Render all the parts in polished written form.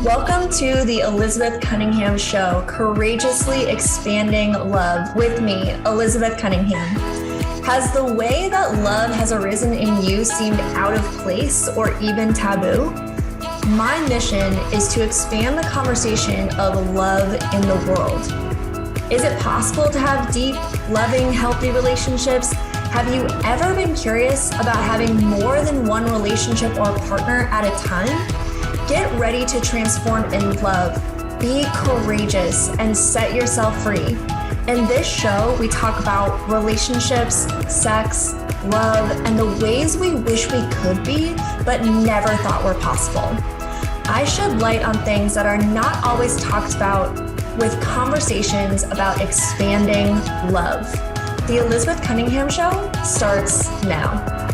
Welcome to the Elizabeth Cunningham Show, courageously expanding love with me, Elizabeth Cunningham. Has the way that love has arisen in you seemed out of place or even taboo? My mission is to expand the conversation of love in the world. Is it possible to have deep, loving, healthy relationships? Have you ever been curious about having more than one relationship or partner at a time? Get ready to transform in love, be courageous, and set yourself free. In this show, we talk about relationships, sex, love, and the ways we wish we could be, but never thought were possible. I shed light on things that are not always talked about with conversations about expanding love. The Elizabeth Cunningham Show starts now.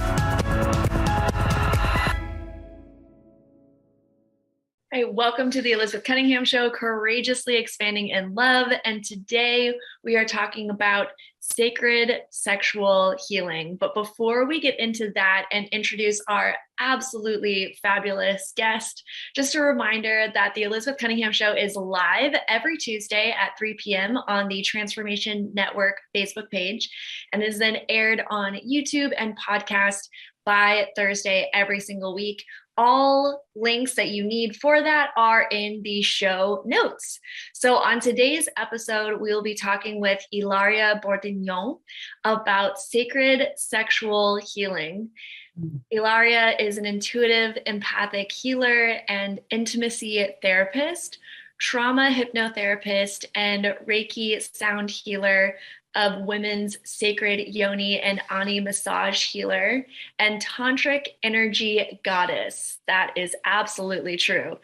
Hey, welcome to the Elizabeth Cunningham Show, courageously expanding in love. And today we are talking about sacred sexual healing. But before we get into that and introduce our absolutely fabulous guest, just a reminder that the Elizabeth Cunningham Show is live every Tuesday at 3 p.m. on the Transformation Network Facebook page, and is then aired on YouTube and podcast by Thursday every single week. All links that you need for that are in the show notes. So on today's episode, we will be talking with iLaria Bordignon about sacred sexual healing. iLaria is an intuitive empathic healer and intimacy therapist, trauma hypnotherapist, and Reiki Sound Healer of women's sacred Yoni and Ani Massage healer, and Tantric energy goddess. That is absolutely true.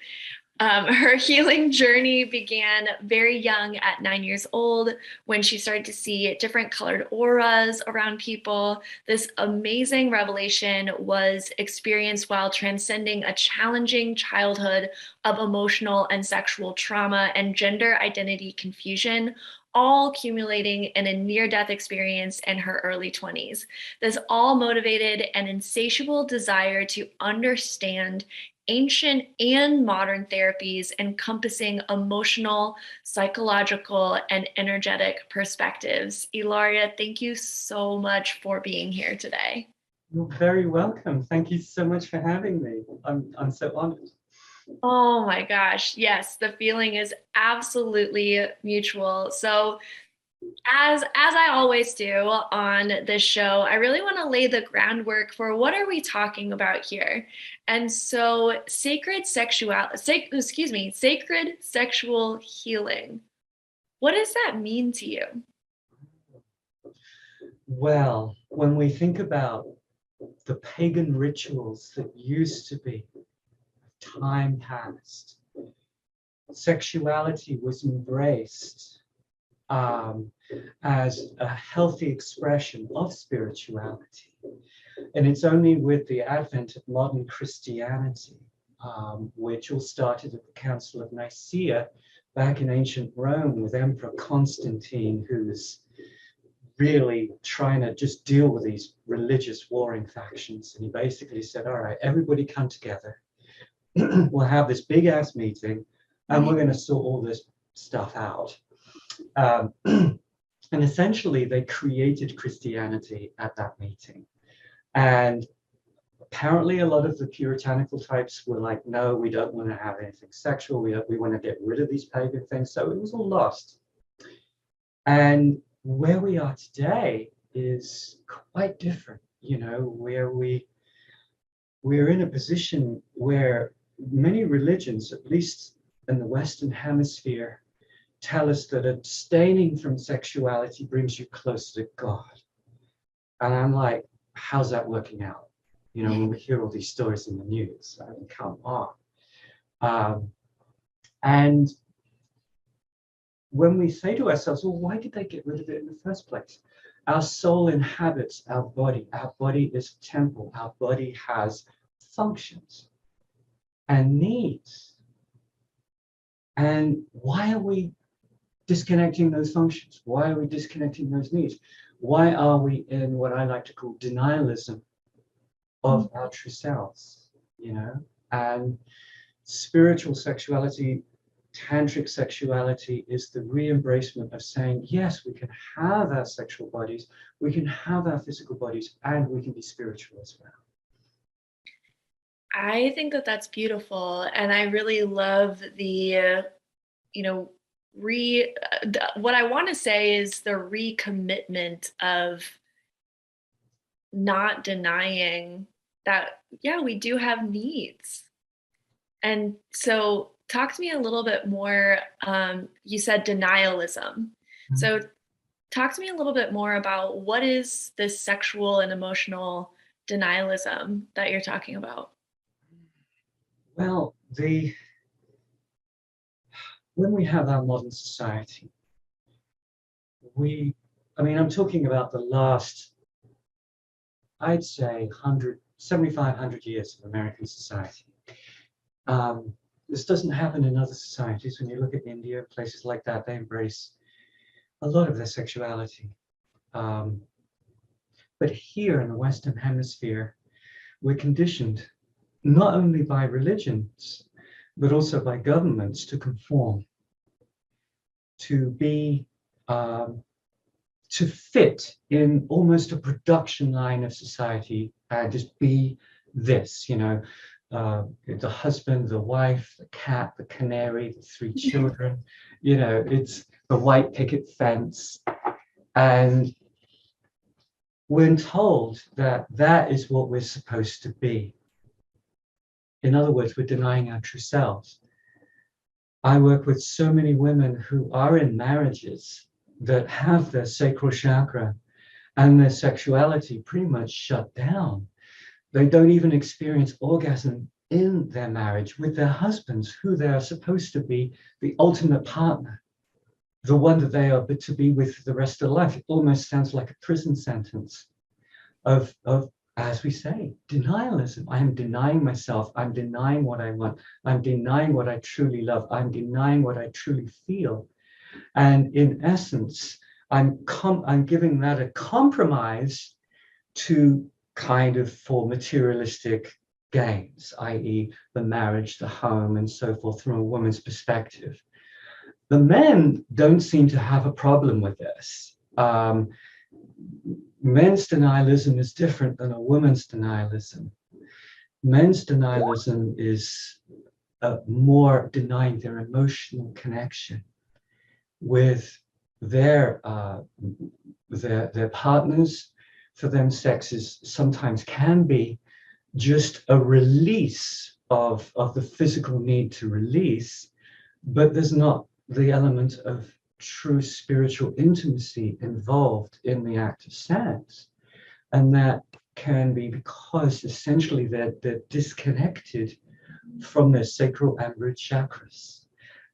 Her healing journey began very young at 9 years old when she started to see different colored auras around people. This amazing revelation was experienced while transcending a challenging childhood of emotional and sexual trauma and gender identity confusion, all accumulating in a near-death experience in her early 20s. This all motivated an insatiable desire to understand ancient and modern therapies encompassing emotional, psychological, and energetic perspectives. iLaria, thank you so much for being here today. You're very welcome. Thank you so much for having me. I'm so honored. Oh my gosh, yes, the feeling is absolutely mutual. So as I always do on this show, I really want to lay the groundwork for what are we talking about here. And so sacred sexual healing. What does that mean to you? Well, when we think about the pagan rituals that used to be, time past, sexuality was embraced as a healthy expression of spirituality. And it's only with the advent of modern Christianity, which all started at the Council of Nicaea back in ancient Rome with Emperor Constantine, who was really trying to just deal with these religious warring factions. And he basically said, all right, everybody come together. We'll have this big ass meeting and we're going to sort all this stuff out. And essentially they created Christianity at that meeting. And apparently a lot of the puritanical types were like, no, we don't want to have anything sexual. We want to get rid of these pagan things. So it was all lost. And where we are today is quite different, you know, where we're in a position where many religions, at least in the Western Hemisphere, tell us that abstaining from sexuality brings you closer to God. And I'm like, how's that working out? You know, when we hear all these stories in the news, I mean, come on. And when we say to ourselves, well, why did they get rid of it in the first place? Our soul inhabits our body. Our body is a temple. Our body has functions and needs. And why are we disconnecting those functions? Why are we disconnecting those needs? Why are we in what I like to call denialism of our true selves, you know? And spiritual sexuality, tantric sexuality is the re-embracement of saying, yes, we can have our sexual bodies, we can have our physical bodies, and we can be spiritual as well. I think that that's beautiful. And I really love the, you know, what I want to say is the recommitment of not denying that, yeah, we do have needs. And so talk to me a little bit more. You said denialism. So talk to me a little bit more about what is this sexual and emotional denialism that you're talking about? Well, when we have our modern society, I'm talking about the last, I'd say 7,500 years of American society. This doesn't happen in other societies. When you look at India, places like that, they embrace a lot of their sexuality. But here in the Western Hemisphere, we're conditioned not only by religions, but also by governments to conform, to be, to fit in almost a production line of society and just be this, the husband, the wife, the cat, the canary, the 3 children, it's the white picket fence. And we're told that that is what we're supposed to be. In other words, we're denying our true selves. I work with so many women who are in marriages that have their sacral chakra and their sexuality pretty much shut down. They don't even experience orgasm in their marriage with their husbands, who they are supposed to be the ultimate partner, the one that they are to be with the rest of their life. It almost sounds like a prison sentence of as we say, denialism. I am denying myself. I'm denying what I want. I'm denying what I truly love. I'm denying what I truly feel. And in essence, I'm giving that a compromise to kind of for materialistic gains, i.e. the marriage, the home, and so forth from a woman's perspective. The men don't seem to have a problem with this. Men's denialism is different than a woman's denialism. Men's denialism is more denying their emotional connection with their partners. For them, sex is sometimes can be just a release of the physical need to release, but there's not the element of true spiritual intimacy involved in the act of sex. And that can be because essentially they're disconnected from their sacral and root chakras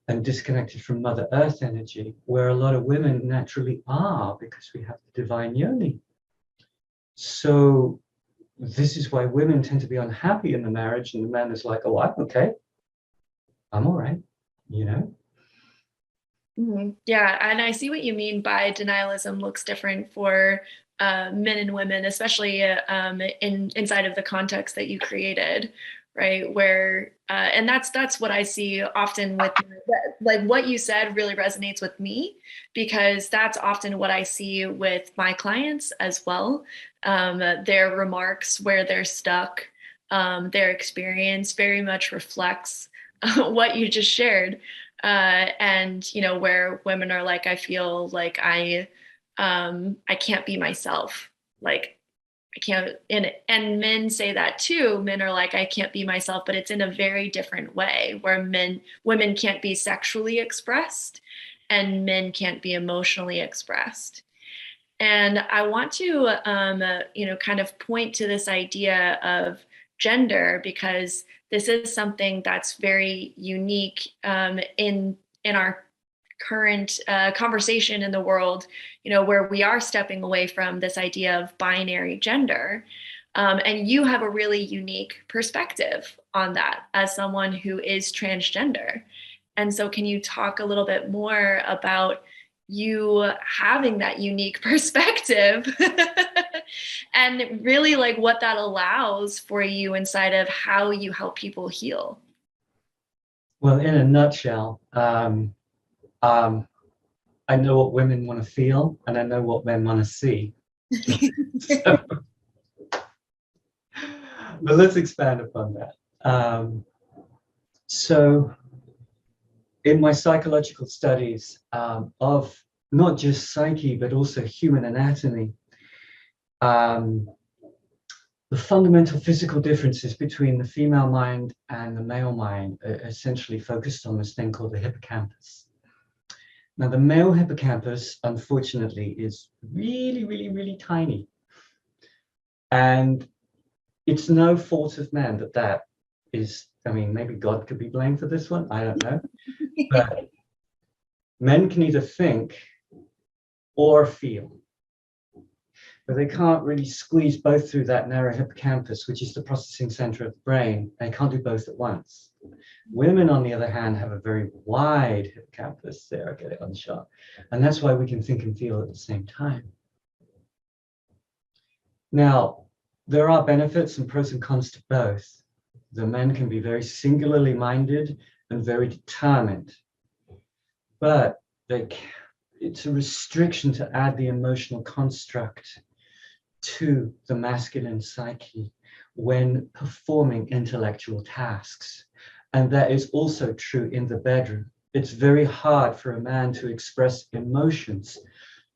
and disconnected from Mother Earth energy, where a lot of women naturally are because we have the divine Yoni. So this is why women tend to be unhappy in the marriage, and the man is like, oh, I'm okay. I'm all right, Mm-hmm. Yeah, and I see what you mean by denialism looks different for men and women, especially inside of the context that you created, right? Where and that's what I see often with, like, what you said really resonates with me, because that's often what I see with my clients as well. Their remarks where they're stuck, their experience very much reflects what you just shared. And where women are like, I feel like I can't be myself. Like I can't, and men say that too. Men are like, I can't be myself, but it's in a very different way, where women can't be sexually expressed and men can't be emotionally expressed. And I want to, kind of point to this idea of gender, because this is something that's very unique in our current conversation in the world, where we are stepping away from this idea of binary gender. And you have a really unique perspective on that as someone who is transgender. And so can you talk a little bit more about you having that unique perspective and really like what that allows for you inside of how you help people heal? Well, in a nutshell, I know what women want to feel, and I know what men want to see. But let's expand upon that. So in my psychological studies of not just psyche, but also human anatomy, the fundamental physical differences between the female mind and the male mind are essentially focused on this thing called the hippocampus. Now, the male hippocampus, unfortunately, is really, really, really tiny. And it's no fault of man that is, I mean, maybe God could be blamed for this one, I don't know. But men can either think or feel. But they can't really squeeze both through that narrow hippocampus, which is the processing center of the brain. They can't do both at once. Women, on the other hand, have a very wide hippocampus. There, I get it on shot. And that's why we can think and feel at the same time. Now, there are benefits and pros and cons to both. The men can be very singularly minded and very determined. But it's a restriction to add the emotional construct to the masculine psyche when performing intellectual tasks. And that is also true in the bedroom. It's very hard for a man to express emotions,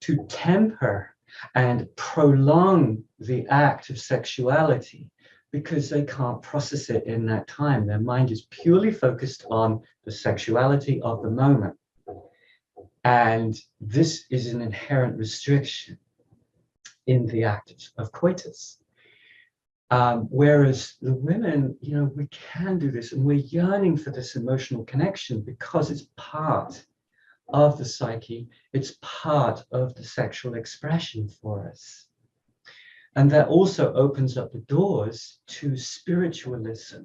to temper and prolong the act of sexuality, because they can't process it in that time. Their mind is purely focused on the sexuality of the moment. And this is an inherent restriction in the act of coitus. Whereas the women, we can do this, and we're yearning for this emotional connection because it's part of the psyche, it's part of the sexual expression for us. And that also opens up the doors to spiritualism,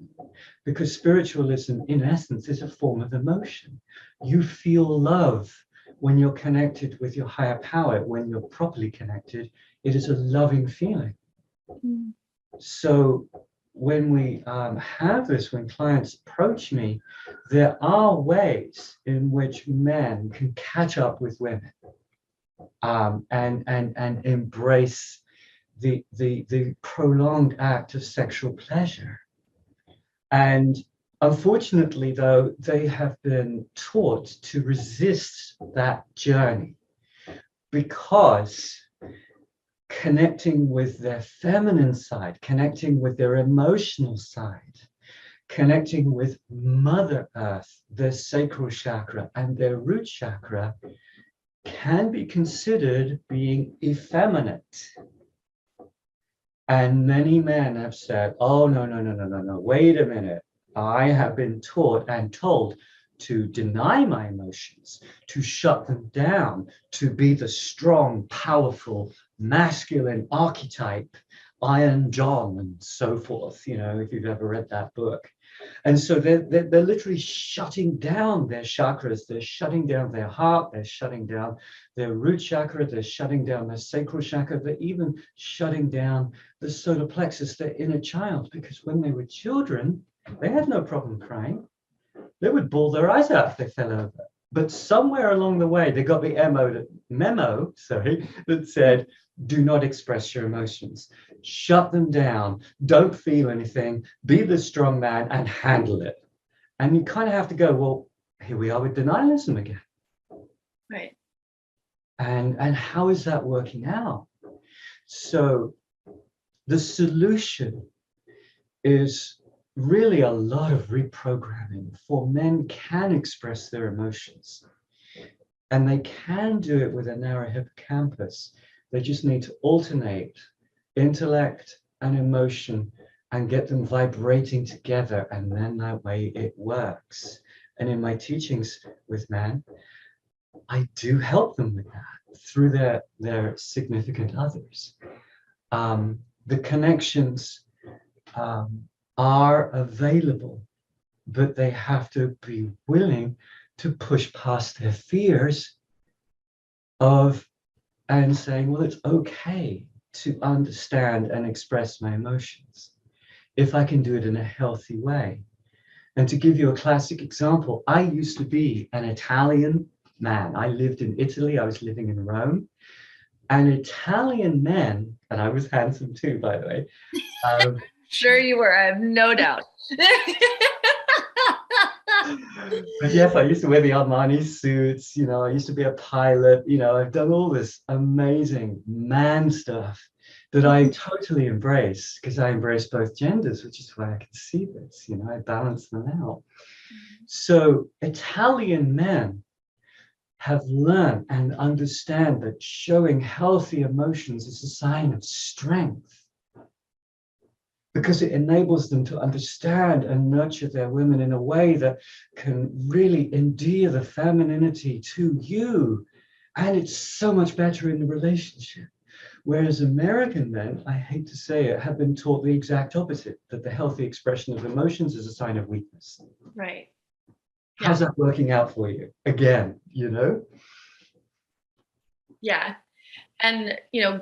because spiritualism, in essence, is a form of emotion. You feel love when you're connected with your higher power. When you're properly connected, it is a loving feeling. Mm. So when we have this, when clients approach me, there are ways in which men can catch up with women and embrace the prolonged act of sexual pleasure. And unfortunately, though, they have been taught to resist that journey because connecting with their feminine side, connecting with their emotional side, connecting with Mother Earth, their sacral chakra and their root chakra can be considered being effeminate. And many men have said, oh, no, wait a minute. I have been taught and told to deny my emotions, to shut them down, to be the strong, powerful, masculine archetype, Iron John and so forth, if you've ever read that book. And so they're literally shutting down their chakras, they're shutting down their heart, they're shutting down their root chakra, they're shutting down their sacral chakra, they're even shutting down the solar plexus, their inner child, because when they were children, they had no problem crying. They would bawl their eyes out if they fell over. But somewhere along the way, they got the memo that said, do not express your emotions. Shut them down. Don't feel anything. Be the strong man and handle it. And you kind of have to go, well, here we are with denialism again. Right. And how is that working out? So the solution is really a lot of reprogramming, for men can express their emotions and they can do it with a narrow hippocampus. They just need to alternate intellect and emotion and get them vibrating together, and then that way it works. And in my teachings with men, I do help them with that through their significant others. The connections are available, but they have to be willing to push past their fears and saying, well, it's okay to understand and express my emotions if I can do it in a healthy way. And to give you a classic example, I used to be an Italian man. I lived in Italy. I was living in Rome. And Italian men, and I was handsome too, by the way. Sure you were. I have no doubt. But yes, I used to wear the Armani suits. You know, I used to be a pilot. You know, I've done all this amazing man stuff that I totally embrace, because I embrace both genders, which is why I can see this. You know, I balance them out. So Italian men have learned and understand that showing healthy emotions is a sign of strength, because it enables them to understand and nurture their women in a way that can really endear the femininity to you. And it's so much better in the relationship. Whereas American men, I hate to say it, have been taught the exact opposite, that the healthy expression of emotions is a sign of weakness. Right. How's that working out for you? Again, you know? Yeah. And, you know,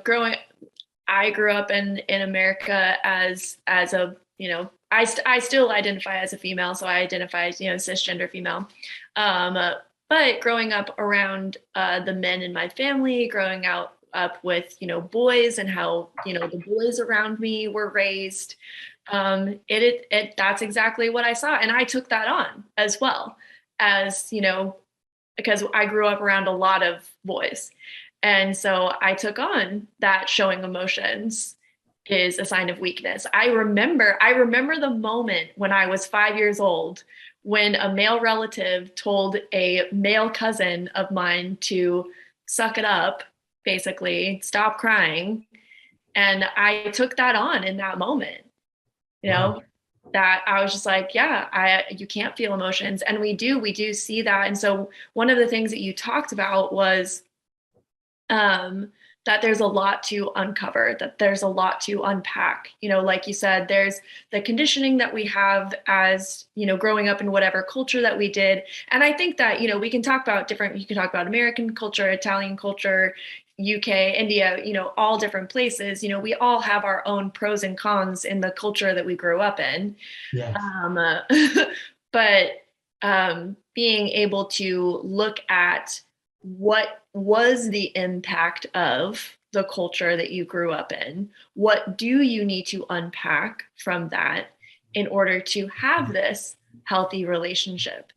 I grew up in America as a, you know, I still identify as a female. So I identify as, you know, cisgender female. But growing up around the men in my family, growing up with, you know, boys, and how, you know, the boys around me were raised, that's exactly what I saw. And I took that on as well, as, you know, because I grew up around a lot of boys. And so I took on that showing emotions is a sign of weakness. I remember the moment when I was 5 years old, when a male relative told a male cousin of mine to suck it up, basically, stop crying. And I took that on in that moment, you know, that I was just like, yeah, you can't feel emotions. And we do see that. And so one of the things that you talked about was that there's a lot to uncover, that there's a lot to unpack. You know, like you said, there's the conditioning that we have as, you know, growing up in whatever culture that we did. And I think that, you know, you can talk about American culture, Italian culture, UK, India, you know, all different places. You know, we all have our own pros and cons in the culture that we grew up in. Yes. But being able to look at what was the impact of the culture that you grew up in? What do you need to unpack from that in order to have this healthy relationship?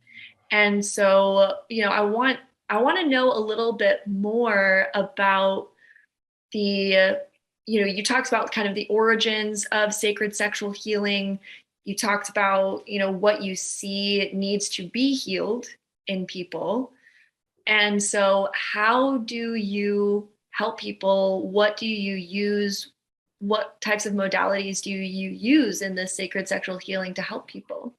And so, you know, I want to know a little bit more about the, you know, you talked about kind of the origins of sacred sexual healing. You talked about, you know, what you see needs to be healed in people. And so how do you help people? What do you use? What types of modalities do you use in this sacred sexual healing to help people?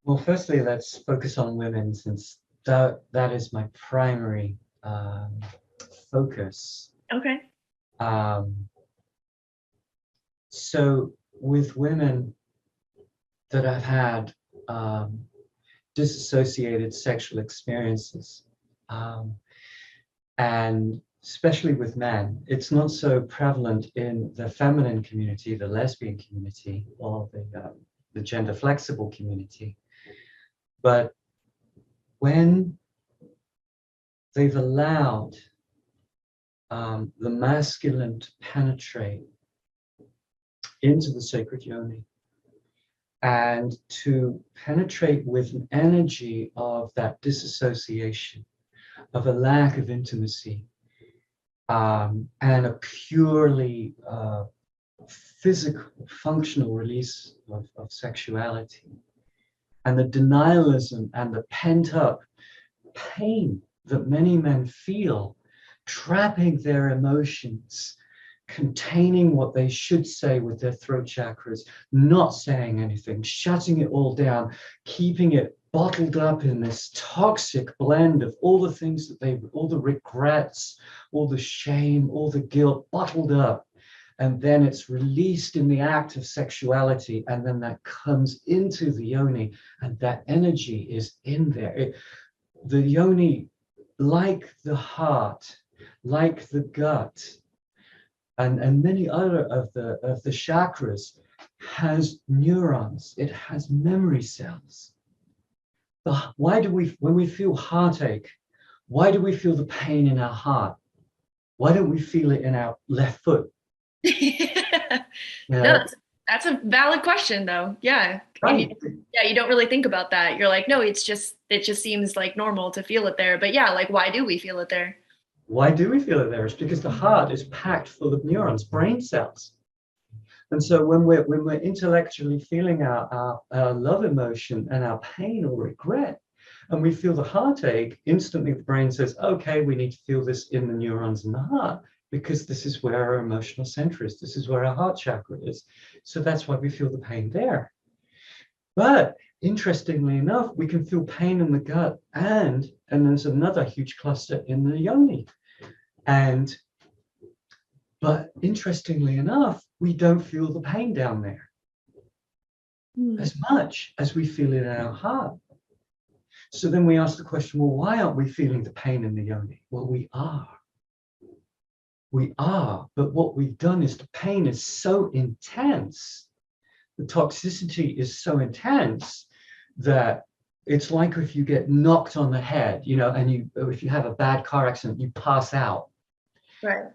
Well, firstly, let's focus on women, since that is my primary focus. Okay. So with women that I've had disassociated sexual experiences, and especially with men, it's not so prevalent in the feminine community, the lesbian community, or the gender flexible community. But when they've allowed the masculine to penetrate into the sacred yoni, and to penetrate with an energy of that disassociation, of a lack of intimacy, and a purely physical, functional release of sexuality, and the denialism and the pent-up pain that many men feel, trapping their emotions, containing what they should say with their throat chakras, not saying anything, shutting it all down, keeping it bottled up in this toxic blend of all the things that all the regrets, all the shame, all the guilt bottled up. And then it's released in the act of sexuality, and then that comes into the yoni, and that energy is in there. The yoni, like the heart, like the gut, and many other of the chakras, has neurons, it has memory cells. Why do we, when we feel heartache, why do we feel the pain in our heart? Why don't we feel it in our left foot? No, that's a valid question though. Yeah. Right. You don't really think about that. You're like, no, it just seems like normal to feel it there. But yeah, like why do we feel it there? Why do we feel it there? It's because the heart is packed full of neurons, brain cells. And so when we're intellectually feeling our love emotion and our pain or regret, and we feel the heartache, instantly the brain says, okay, we need to feel this in the neurons in the heart, because this is where our emotional center is. This is where our heart chakra is. So that's why we feel the pain there. But interestingly enough, we can feel pain in the gut, and there's another huge cluster in the yoni. But interestingly enough, we don't feel the pain down there as much as we feel it in our heart. So then we ask the question, well, why aren't we feeling the pain in the yoni? Well, we are. We are, but what we've done is the pain is so intense, the toxicity is so intense that it's like if you get knocked on the head, and if you have a bad car accident, you pass out. Right.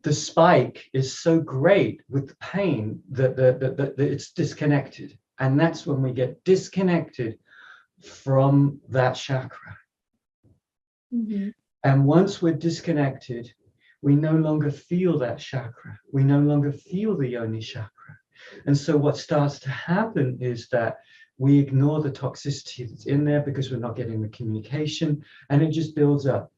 The spike is so great with the pain that it's disconnected. And that's when we get disconnected from that chakra. Mm-hmm. And once we're disconnected, we no longer feel that chakra. We no longer feel the yoni chakra. And so what starts to happen is that we ignore the toxicity that's in there because we're not getting the communication, and it just builds up.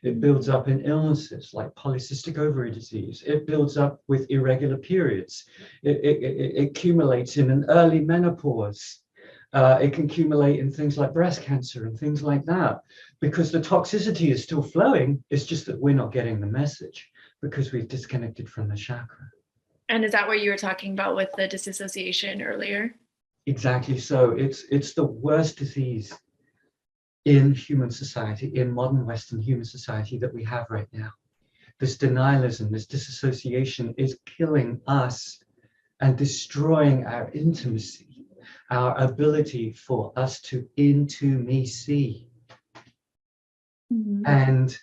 It builds up in illnesses like polycystic ovary disease. It builds up with irregular periods. It accumulates in an early menopause. It can accumulate in things like breast cancer and things like that, because the toxicity is still flowing. It's just that we're not getting the message because we've disconnected from the chakra. And is that what you were talking about with the disassociation earlier? Exactly. So it's the worst disease in human society, in modern Western human society that we have right now. This denialism, this disassociation is killing us and destroying our intimacy, our ability for us to see. Mm-hmm. And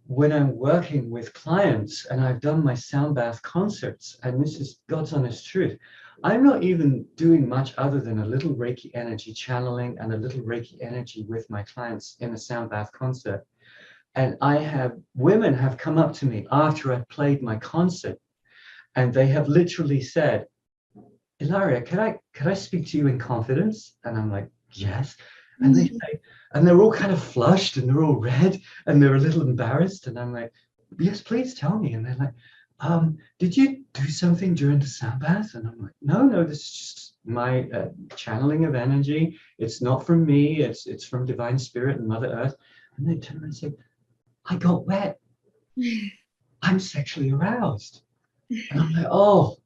when I'm working with clients, and I've done my sound bath concerts, and this is God's honest truth, I'm not even doing much other than a little Reiki energy channeling and a little Reiki energy with my clients in a sound bath concert. And women have come up to me after I've played my concert, and they have literally said, "iLaria, can I speak to you in confidence?" And I'm like, "Yes." And they say, and they're all kind of flushed and they're all red and they're a little embarrassed. And I'm like, "Yes, please tell me." And they're like, "Did you do something during the sound bath?" And I'm like, no, this is just my channeling of energy. It's not from me. It's from Divine Spirit and Mother Earth. And they turn around and say, "I got wet. I'm sexually aroused." And I'm like, oh,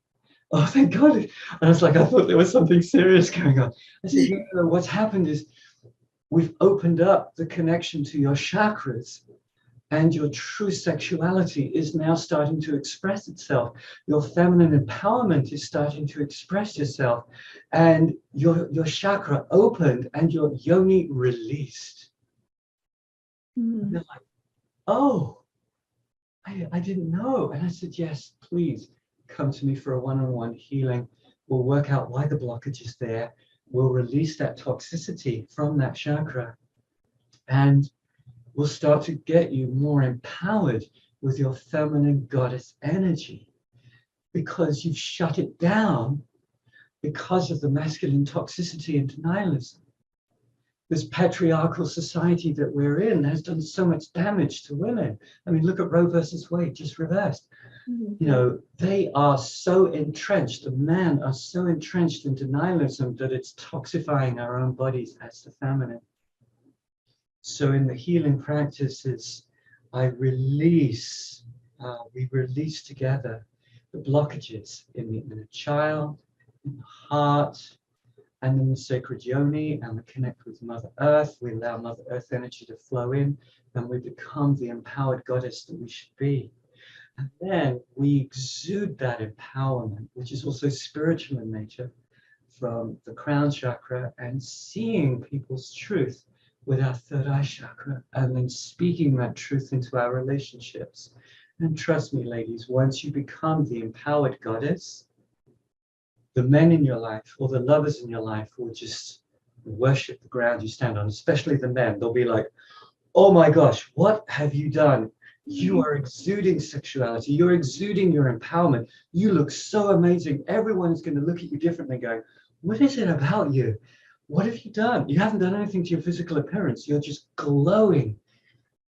thank God. And it's like, I thought there was something serious going on. I said, no, what's happened is we've opened up the connection to your chakras, and your true sexuality is now starting to express itself. Your feminine empowerment is starting to express itself, and your chakra opened and your yoni released. Mm-hmm. And they're like, oh, I didn't know. And I said, yes, please come to me for a one-on-one healing. We'll work out why the blockage is there. We'll release that toxicity from that chakra, and we'll start to get you more empowered with your feminine goddess energy, because you've shut it down because of the masculine toxicity and denialism. This patriarchal society that we're in has done so much damage to women. I mean, look at Roe versus Wade, just reversed. Mm-hmm. They are so entrenched, the men are so entrenched in denialism that it's toxifying our own bodies as the feminine. So in the healing practices, we release together the blockages in the inner child, in the heart, and in the sacred yoni, and we connect with Mother Earth. We allow Mother Earth energy to flow in, and we become the empowered goddess that we should be. And then we exude that empowerment, which is also spiritual in nature, from the crown chakra, and seeing people's truth with our third eye chakra, and then speaking that truth into our relationships. And trust me, ladies, once you become the empowered goddess, the men in your life or the lovers in your life will just worship the ground you stand on, especially the men. They'll be like, oh my gosh, what have you done? You are exuding sexuality. You're exuding your empowerment. You look so amazing. Everyone's going to look at you differently, going, what is it about you? What have you done? You haven't done anything to your physical appearance. You're just glowing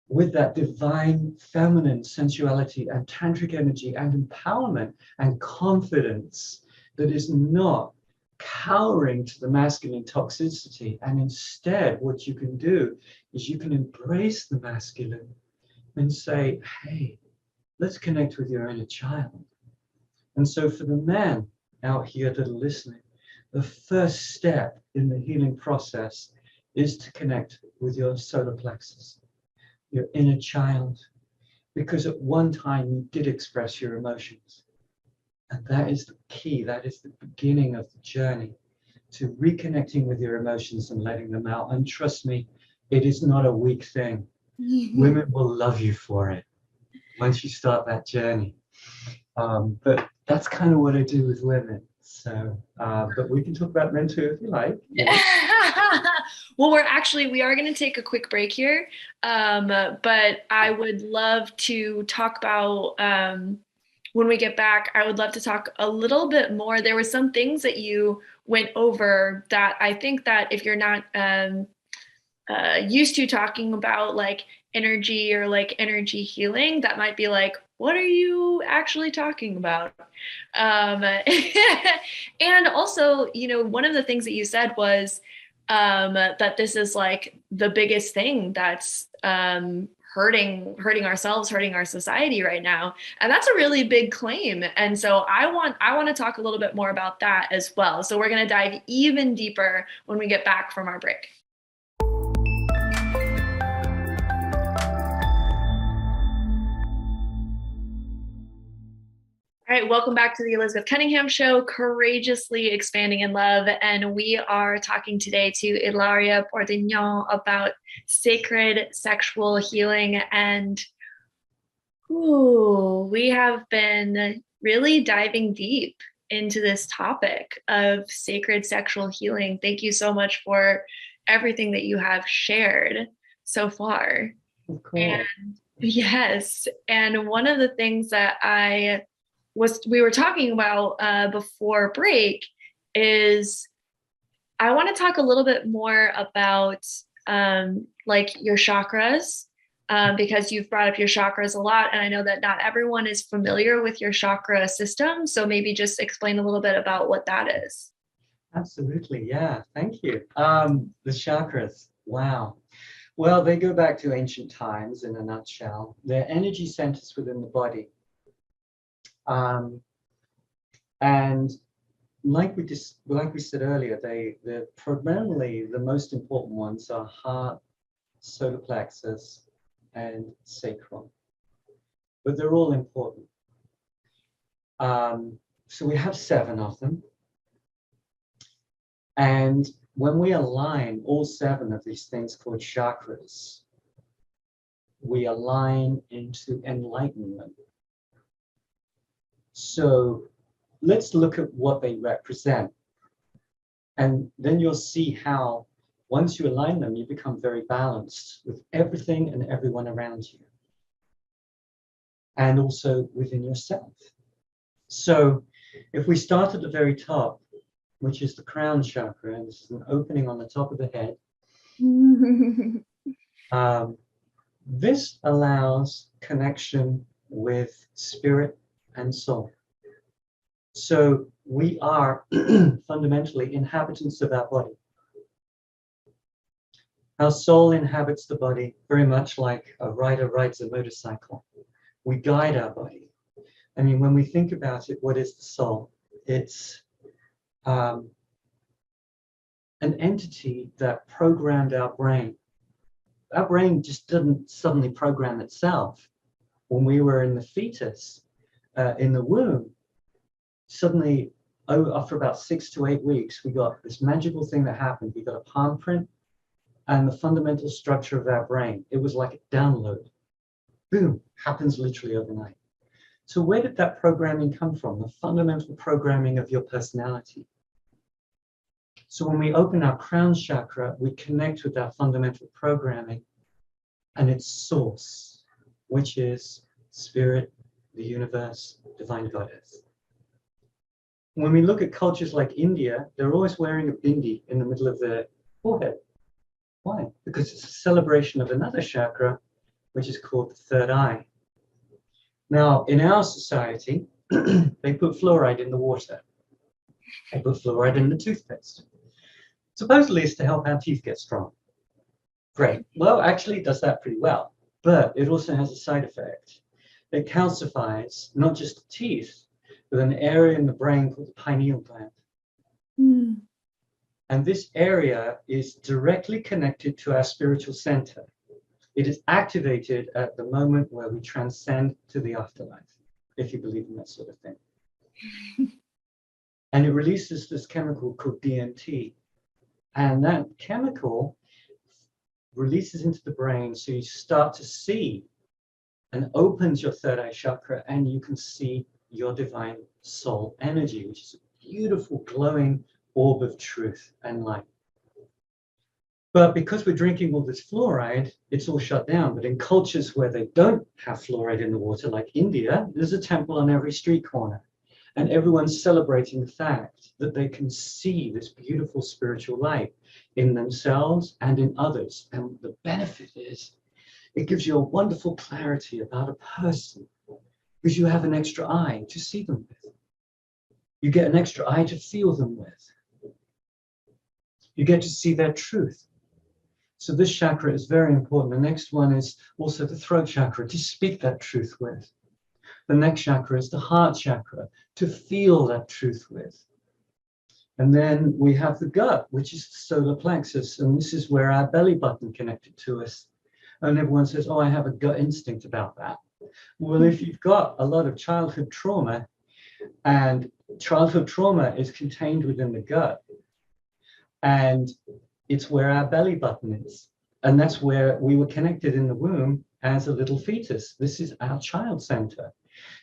with that divine feminine sensuality and tantric energy and empowerment and confidence that is not cowering to the masculine toxicity. And instead, what you can do is you can embrace the masculine and say, hey, let's connect with your inner child. And so for the men out here that are listening, the first step in the healing process is to connect with your solar plexus, your inner child, because at one time you did express your emotions. And that is the key, that is the beginning of the journey to reconnecting with your emotions and letting them out. And trust me, it is not a weak thing. Women will love you for it once you start that journey. But that's kind of what I do with women. So, but we can talk about men too if you like. Well, we are going to take a quick break here. But I would love to talk about, when we get back, I would love to talk a little bit more. There were some things that you went over that I think that if you're not used to talking about like energy or like energy healing, that might be like, what are you actually talking about? And also, one of the things that you said was that this is like the biggest thing that's hurting ourselves, hurting our society right now. And that's a really big claim. And so I want to talk a little bit more about that as well. So we're going to dive even deeper when we get back from our break. All right, welcome back to the Elizabeth Cunningham Show, Courageously Expanding in Love. And we are talking today to iLaria Bordignon about sacred sexual healing. And we have been really diving deep into this topic of sacred sexual healing. Thank you so much for everything that you have shared so far. Cool. And yes, and one of the things that we were talking about before break is I want to talk a little bit more about like your chakras, because you've brought up your chakras a lot, and I know that not everyone is familiar with your chakra system. So maybe just explain a little bit about what that is. Absolutely, yeah, thank you. The chakras, wow. Well, they go back to ancient times in a nutshell. They're energy centers within the body. And like we said earlier, they're primarily the most important ones are heart, solar plexus, and sacral. But they're all important. So we have 7 of them. And when we align all 7 of these things called chakras, we align into enlightenment. So let's look at what they represent. And then you'll see how once you align them, you become very balanced with everything and everyone around you. And also within yourself. So if we start at the very top, which is the crown chakra, and this is an opening on the top of the head. This allows connection with spirit and soul. So we are fundamentally inhabitants of our body. Our soul inhabits the body very much like a rider rides a motorcycle. We guide our body. I mean, when we think about it, what is the soul? It's an entity that programmed our brain. Our brain just didn't suddenly program itself. when we were in the fetus, in the womb, suddenly, after about 6 to 8 weeks, we got this magical thing that happened. We got a palm print and the fundamental structure of our brain. It was like a download. Boom, happens literally overnight. So where did that programming come from? The fundamental programming of your personality. So when we open our crown chakra, we connect with our fundamental programming and its source, which is spirit, the universe, divine goddess. When we look at cultures like India, they're always wearing a bindi in the middle of their forehead. Why? Because it's a celebration of another chakra, which is called the third eye. Now, in our society, they put fluoride in the water. They put fluoride in the toothpaste. Supposedly it's to help our teeth get strong. Great. Well, actually it does that pretty well, but it also has a side effect. It calcifies not just the teeth, but an area in the brain called the pineal gland. Mm. And this area is directly connected to our spiritual center. It is activated at the moment where we transcend to the afterlife, if you believe in that sort of thing. And it releases this chemical called DMT. And that chemical releases into the brain, so you start to see and opens your third eye chakra, and you can see your divine soul energy, which is a beautiful glowing orb of truth and light. But because we're drinking all this fluoride, it's all shut down. But in cultures where they don't have fluoride in the water, like India, there's a temple on every street corner. And everyone's celebrating the fact that they can see this beautiful spiritual light in themselves and in others. And the benefit is it gives you a wonderful clarity about a person because you have an extra eye to see them with. You get an extra eye to feel them with. You get to see their truth. So this chakra is very important. The next one is also the throat chakra, to speak that truth with. The next chakra is the heart chakra, to feel that truth with. And then we have the gut, which is the solar plexus, and this is where our belly button connected to us. And everyone says, oh, I have a gut instinct about that. Well, if you've got a lot of childhood trauma, and childhood trauma is contained within the gut, and it's where our belly button is. And that's where we were connected in the womb as a little fetus. This is our child center.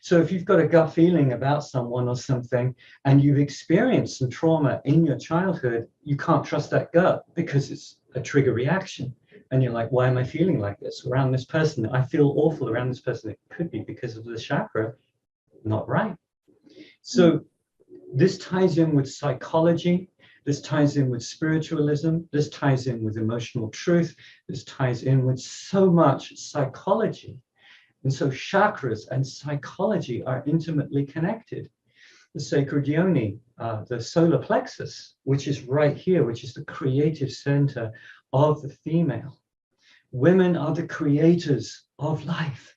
So if you've got a gut feeling about someone or something, and you've experienced some trauma in your childhood, you can't trust that gut because it's a trigger reaction. And you're like, why am I feeling like this around this person? I feel awful around this person. It could be because of the chakra not right. So this ties in with psychology. This ties in with spiritualism. This ties in with emotional truth. This ties in with so much psychology. And so chakras and psychology are intimately connected. The sacred yoni, the solar plexus, which is right here, which is the creative center of the female. Women are the creators of life.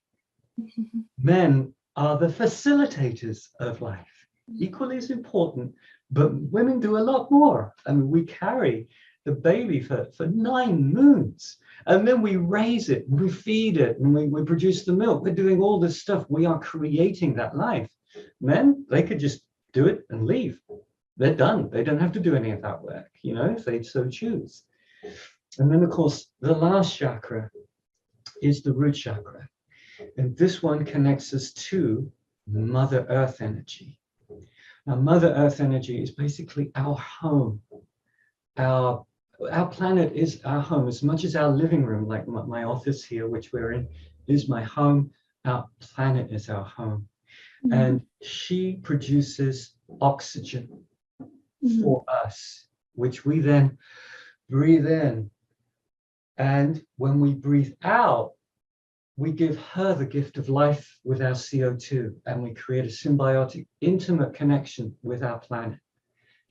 Men are the facilitators of life. Equally as important, but women do a lot more. I mean, we carry the baby for 9 moons, and then we raise it, we feed it, and we produce the milk. We're doing all this stuff. We are creating that life. Men, they could just do it and leave. They're done. They don't have to do any of that work, you know, if they so choose. And then, of course, the last chakra is the root chakra. And this one connects us to Mother Earth energy. Now, Mother Earth energy is basically our home. Our planet is our home, as much as our living room, like my office here, which we're in, is my home. Our planet is our home. Mm-hmm. And she produces oxygen for us, which we then breathe in. And when we breathe out, we give her the gift of life with our CO2, and we create a symbiotic, intimate connection with our planet.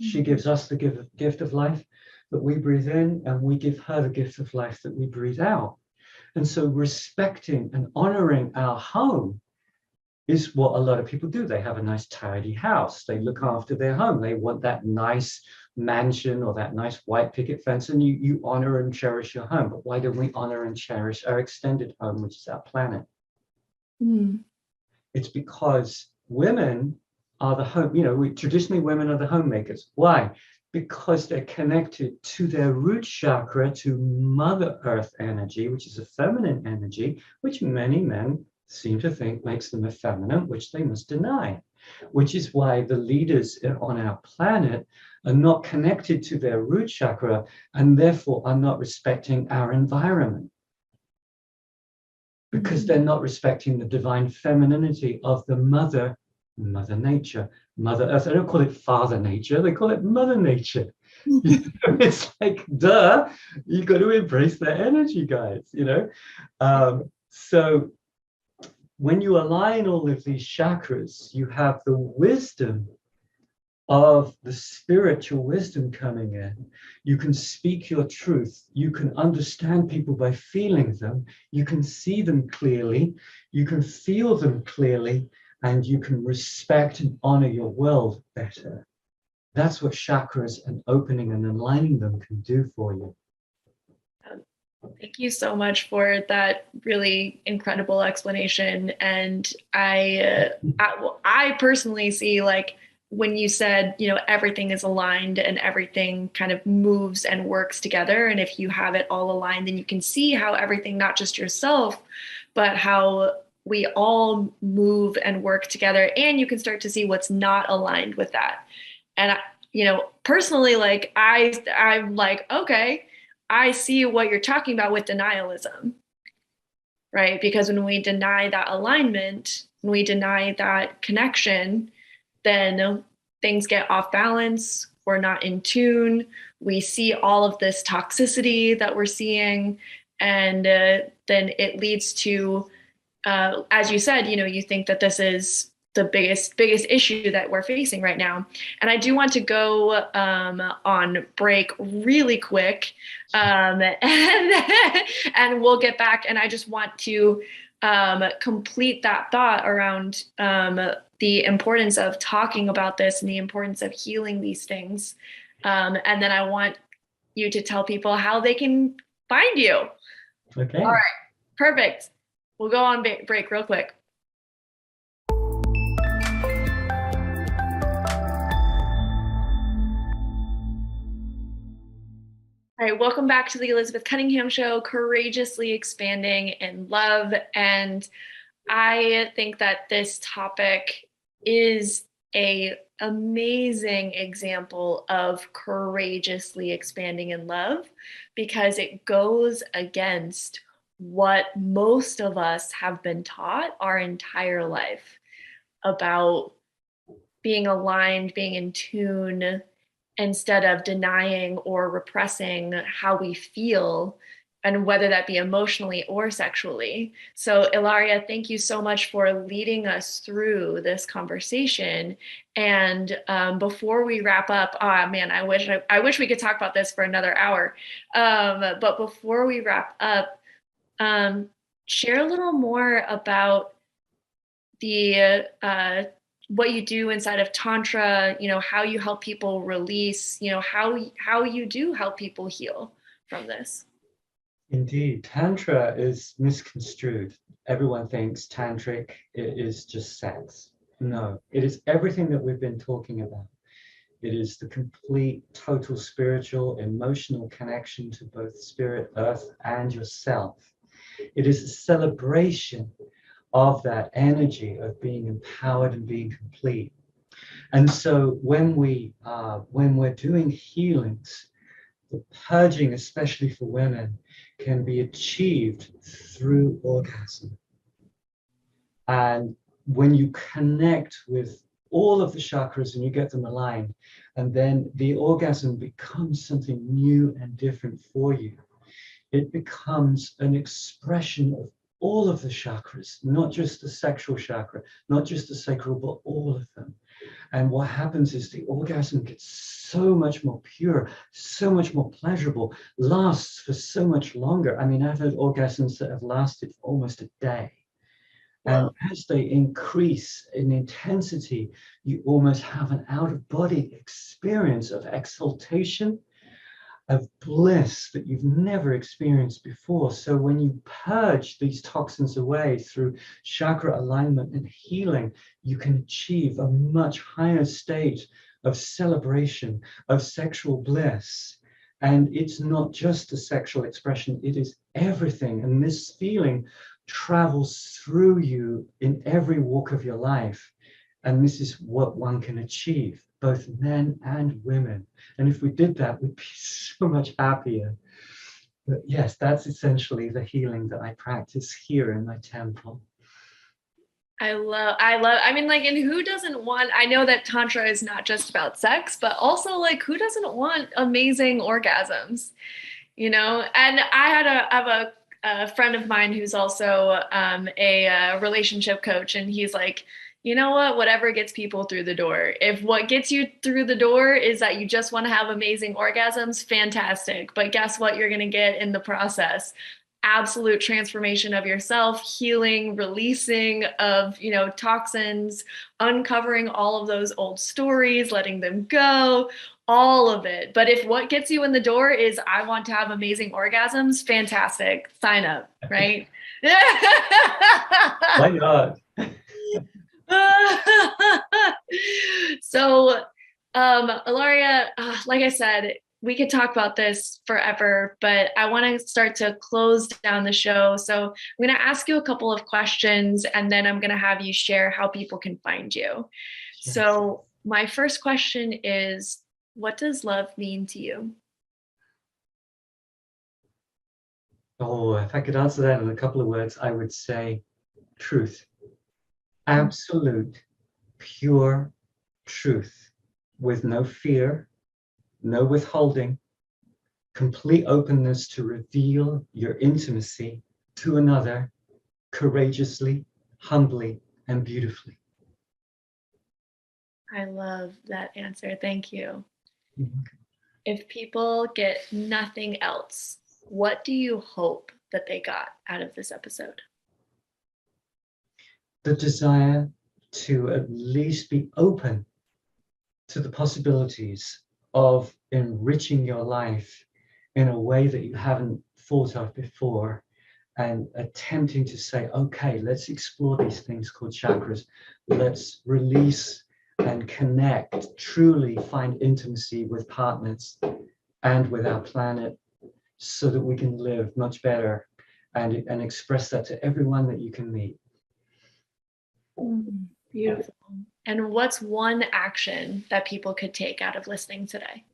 She gives us the gift of life that we breathe in, and we give her the gift of life that we breathe out. And so respecting and honoring our home is what a lot of people do. They have a nice tidy house. They look after their home. They want that nice mansion or that nice white picket fence, and you honor and cherish your home. But why don't we honor and cherish our extended home, which is our planet? Mm. It's because women are the home, traditionally women are the homemakers. Why? Because they're connected to their root chakra, to Mother Earth energy, which is a feminine energy, which many men seem to think makes them effeminate, which they must deny. Which is why the leaders on our planet are not connected to their root chakra and therefore are not respecting our environment. Because they're not respecting the divine femininity of the Mother Nature, Mother Earth. They don't call it Father Nature, they call it Mother Nature. It's like, duh, you got to embrace that energy, guys, So when you align all of these chakras, you have the wisdom of the spiritual wisdom coming in. You can speak your truth. You can understand people by feeling them. You can see them clearly. You can feel them clearly. And you can respect and honor your world better. That's what chakras and opening and aligning them can do for you. Thank you so much for that really incredible explanation. And I personally see, like, when you said, everything is aligned and everything kind of moves and works together. And if you have it all aligned, then you can see how everything, not just yourself, but how we all move and work together. And you can start to see what's not aligned with that. And, personally, like, I'm like, okay, I see what you're talking about with denialism, right? Because when we deny that alignment, when we deny that connection, then things get off balance. We're not in tune. We see all of this toxicity that we're seeing. And then it leads to, as you said, you think that this is the biggest issue that we're facing right now. And I do want to go on break really quick, and we'll get back. And I just want to complete that thought around the importance of talking about this and the importance of healing these things. And then I want you to tell people how they can find you. Okay. All right, perfect. We'll go on break real quick. All right, welcome back to the Elizabeth Cunningham Show, courageously expanding in love. And I think that this topic is an amazing example of courageously expanding in love, because it goes against what most of us have been taught our entire life about being aligned, being in tune, instead of denying or repressing how we feel, and whether that be emotionally or sexually. So iLaria, thank you so much for leading us through this conversation. And before we wrap up, man, I wish we could talk about this for another hour. But before we wrap up, share a little more about the what you do inside of Tantra, how you help people release, how you do help people heal from this. Indeed, Tantra is misconstrued. Everyone thinks Tantric is just sex. No, it is everything that we've been talking about. It is the complete, total spiritual, emotional connection to both spirit, earth, and yourself. It is a celebration of that energy of being empowered and being complete. And so when we're doing healings, the purging, especially for women, can be achieved through orgasm. And when you connect with all of the chakras and you get them aligned, and then the orgasm becomes something new and different for you. It becomes an expression of all of the chakras, not just the sexual chakra, not just the sacral, but all of them. And what happens is the orgasm gets so much more pure, so much more pleasurable, lasts for so much longer. I mean, I've had orgasms that have lasted for almost a day. And as they increase in intensity, you almost have an out-of-body experience of exaltation of bliss that you've never experienced before. So when you purge these toxins away through chakra alignment and healing, you can achieve a much higher state of celebration, of sexual bliss. And it's not just a sexual expression, it is everything. And this feeling travels through you in every walk of your life. And this is what one can achieve, both men and women. And if we did that, we'd be so much happier. But yes, that's essentially the healing that I practice here in my temple. I mean, like, and who doesn't want, I know that Tantra is not just about sex, but also like, who doesn't want amazing orgasms, you know? And I have a friend of mine who's also a relationship coach, and he's like, you know what, whatever gets people through the door. If what gets you through the door is that you just want to have amazing orgasms, fantastic. But guess what you're going to get in the process? Absolute transformation of yourself, healing, releasing of, you know, toxins, uncovering all of those old stories, letting them go, all of it. But if what gets you in the door is, I want to have amazing orgasms, fantastic. Sign up, right? Why not? So, Ilaria, like I said, we could talk about this forever, but I want to start to close down the show. So I'm going to ask you a couple of questions, and then I'm going to have you share how people can find you. Yes. So my first question is, what does love mean to you? Oh, if I could answer that in a couple of words, I would say truth. Absolute, pure truth, with no fear, no withholding, complete openness to reveal your intimacy to another courageously, humbly, and beautifully. I love that answer. Thank you. Mm-hmm. If people get nothing else, what do you hope that they got out of this episode? The desire to at least be open to the possibilities of enriching your life in a way that you haven't thought of before, and attempting to say, okay, let's explore these things called chakras. Let's release and connect, truly find intimacy with partners and with our planet, so that we can live much better and express that to everyone that you can meet. Beautiful. And what's one action that people could take out of listening today?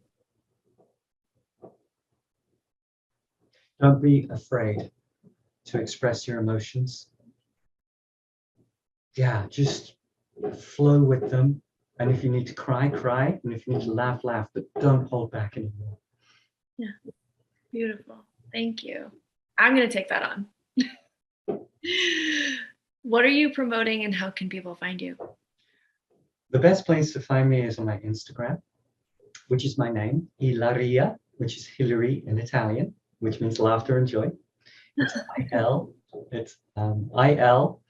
Don't be afraid to express your emotions. Yeah, just flow with them. And if you need to cry, cry. And if you need to laugh, laugh. But don't hold back anymore. Yeah, beautiful. Thank you. I'm going to take that on. What are you promoting, and how can people find you? The best place to find me is on my Instagram, which is my name, iLaria, which is Hillary in Italian, which means laughter and joy. It's I-L-A-R-I-A,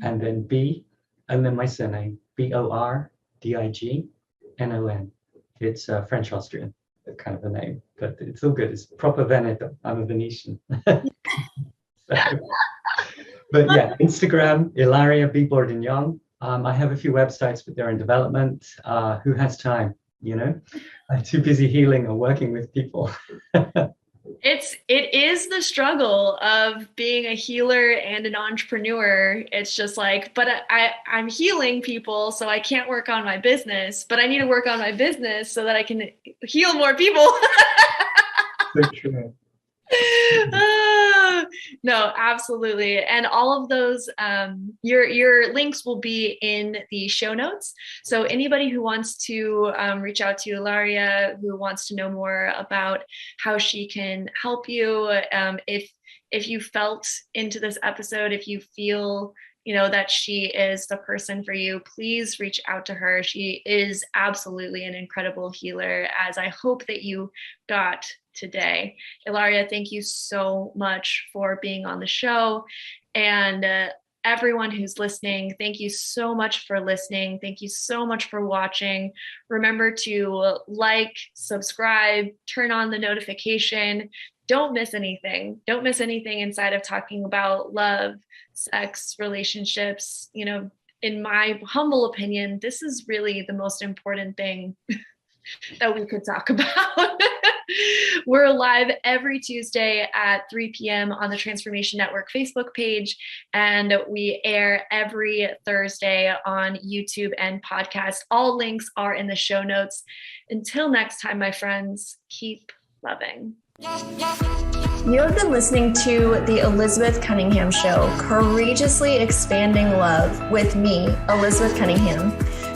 and then B, and then my surname, Bordignon. It's French Austrian kind of a name, but it's all good. It's proper Veneto. I'm a Venetian. But yeah, Instagram, iLaria B. Bordignon. I have a few websites, but they're in development. Who has time? You know, I'm too busy healing or working with people. It is the struggle of being a healer and an entrepreneur. It's just like, but I'm healing people, so I can't work on my business, but I need to work on my business so that I can heal more people. So true. No, absolutely. And all of those, your links will be in the show notes. So anybody who wants to reach out to Ilaria, who wants to know more about how she can help you, if you felt into this episode, if you feel, you know, that she is the person for you, please reach out to her. She is absolutely an incredible healer, as I hope that you got today. Ilaria, thank you so much for being on the show. And everyone who's listening. Thank you so much for listening. Thank you so much for watching. Remember to like, subscribe, turn on the notification. Don't miss anything. Don't miss anything inside of talking about love, sex, relationships. You know, in my humble opinion, this is really the most important thing that we could talk about. We're live every Tuesday at 3 p.m. on the Transformation Network Facebook page, and we air every Thursday on YouTube and podcast. All links are in the show notes. Until next time, my friends, keep loving. You have been listening to the Elizabeth Cunningham Show, courageously expanding love with me, Elizabeth Cunningham.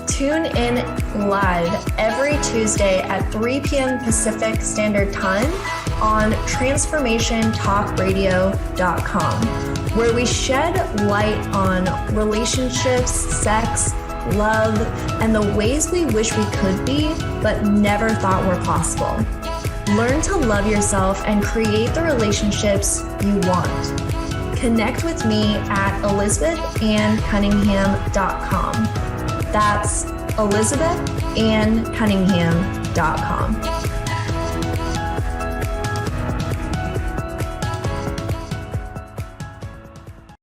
Tune in live every Tuesday at 3 p.m. Pacific Standard Time on transformationtalkradio.com, where we shed light on relationships, sex, love, and the ways we wish we could be, but never thought were possible. Learn to love yourself and create the relationships you want. Connect with me at elizabethannCunningham.com. That's elizabethannCunningham.com.